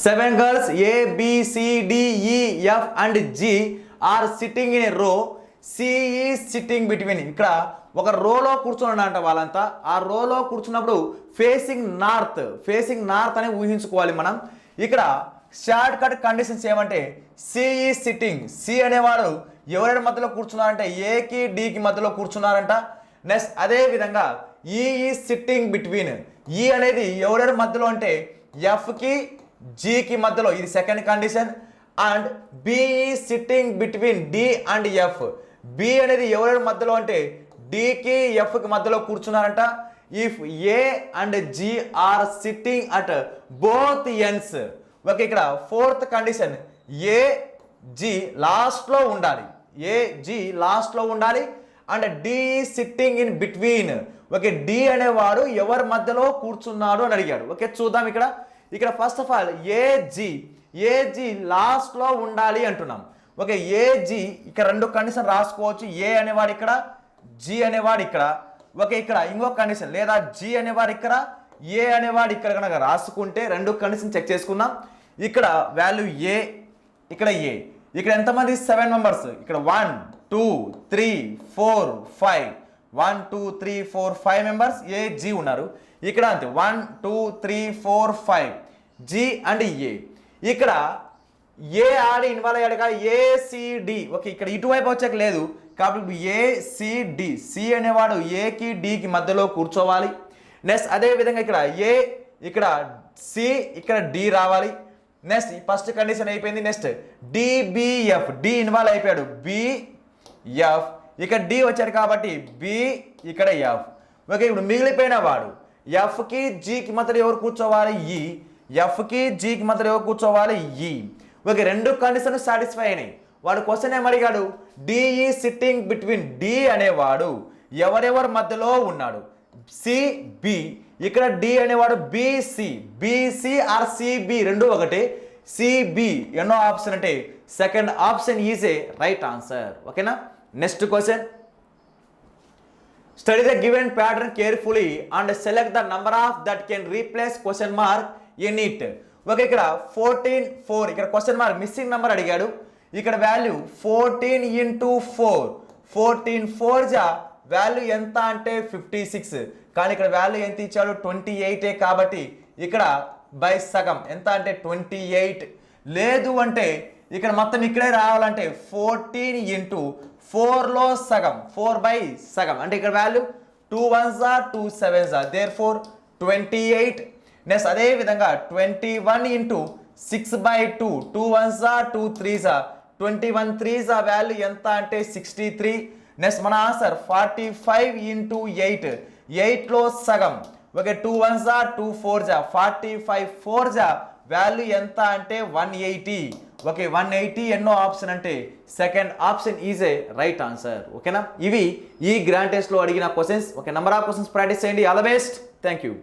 Seven girls A, B, C, D, E, F and G are sitting in a row. C is sitting between. ఇక్కడ ఒక రోలో కూర్చున్నాడంట వాళ్ళంతా. ఆ రోలో కూర్చున్నప్పుడు ఫేసింగ్ నార్త్ అని ఊహించుకోవాలి మనం. ఇక్కడ షార్ట్ కట్ కండిషన్స్ ఏమంటే సి ఈజ్ సిట్టింగ్. సి అనేవాడు ఎవరెవరి మధ్యలో కూర్చున్నారంటే ఏకి డికి మధ్యలో కూర్చున్నారంట. నెక్స్ట్ అదే విధంగా ఈ ఈజ్ సిట్టింగ్ బిట్వీన్. ఈ అనేది ఎవరెవరి మధ్యలో అంటే ఎఫ్కి జీకి మధ్యలో, ఇది second condition. And B is sitting between D and F. B అనేది ఎవరెవరి మధ్యలో అంటే డికి ఎఫ్కి మధ్యలో కూర్చున్నారంట. If A and G are sitting at both ends. Okay, ఇక్కడ ఫోర్త్ కండిషన్ ఏ జి లాస్ట్లో ఉండాలి. ఏ జి లాస్ట్లో ఉండాలి. And D sitting in between. Okay, D అనేవాడు ఎవరి మధ్యలో కూర్చున్నాడు అని అడిగాడు. ఓకే, చూద్దాం ఇక్కడ ఫస్ట్ ఆఫ్ ఆల్ ఏజీ లాస్ట్లో ఉండాలి అంటున్నాం. ఓకే, ఏజీ ఇక్కడ రెండు కండిషన్ రాసుకోవచ్చు. ఏ అనేవాడు ఇక్కడ, జి అనేవాడు ఇక్కడ. ఓకే, ఇక్కడ ఇంకొక కండిషన్ లేదా జి అనేవాడు ఇక్కడ, ఏ అనేవాడు ఇక్కడ కనుక రాసుకుంటే రెండు కండిషన్ చెక్ చేసుకుందాం. ఇక్కడ వాల్యూ ఏ, ఇక్కడ ఏ. ఇక్కడ ఎంతమంది 7 మెంబర్స్. ఇక్కడ 1 2 3 4 5 1 2 3 4 5 మెంబర్స్ ఏ జి ఉన్నారు. ఇక్కడ అంతే 1 2 3 4 5 జి అండ్ ఏ. ఇక్కడ ఏ ఆడి ఇన్వాల్వ్ అయ్యాడుగా ఏసిడి. ఓకే, ఇక్కడ ఇటువైపు వచ్చాక లేదు కాబట్టి ఏసిడి. సి అనేవాడు ఏకి డికి మధ్యలో కూర్చోవాలి. నెక్స్ట్ అదే విధంగా ఇక్కడ ఏ, ఇక్కడ సి, ఇక్కడ డి రావాలి. నెక్స్ట్ ఫస్ట్ కండిషన్ అయిపోయింది. Next DBF. డి ఇన్వాల్వ్ అయిపోయాడు బిఎఫ్. ఇక్కడ డి వచ్చాడు కాబట్టి బి, ఇక్కడ ఎఫ్. ఓకే, ఇప్పుడు మిగిలిపోయిన వాడు ఎఫ్కి జీకి మధ్యలో ఎవరు కూర్చోవాలి ఈ. ఎఫ్కి జీకి మధ్యలో ఎవరు కూర్చోవాలి ఈ. ఓకే, రెండు కండిషన్ సాటిస్ఫై అయినాయి. వాడు క్వశ్చన్ ఏమడిగాడు, డిఈ సిట్టింగ్ బిట్వీన్. డి అనేవాడు ఎవరెవరి మధ్యలో ఉన్నాడు సి బి. ఇక్కడ డి అనేవాడు బిసి. బిసి ఆర్ సిబి రెండు ఒకటి. సిబి ఎన్నో ఆప్షన్ అంటే second option is a right answer. ఓకేనా, next question. Study the given pattern carefully and select the number of that can replace question mark in it. Okay, ఇక్కడ 14 4. ఇక్కడ question mark missing number అడిగాడు. ఇక్కడ value 14 into 4. 14 4 జా value ఎంత అంటే 56. కానీ ఇక్కడ వాల్యూ ఎంత ఇచ్చాడు 28 కాబట్టి ఇక్కడ బై సగం ఎంత అంటే 28. లేదు అంటే ఇక్కడ మొత్తం ఇక్కడే రావాలంటే 14 into 4లో సగం 4 by సగం అంటే ఇక్కడ value 2 1s are 2 7s are therefore 28. Next అదే విధంగా 21 into 6/2. 2 1s are 2 3s are 21 3s are value ఎంత అంటే 63. నెక్స్ట్ మన ఆన్సర్ 45 into 8. 8లో సగం. Okay, 2 1s are 2 4s are 45 4s are value ఎంత అంటే 180. ఓకే, 180 ఎన్నో ఆప్షన్ అంటే second option is a right answer. ఓకేనా, ఇవి ఈ గ్రాండ్ టెస్ట్లో అడిగిన questions. Okay, number of questions practice చేయండి. All the best. Thank you.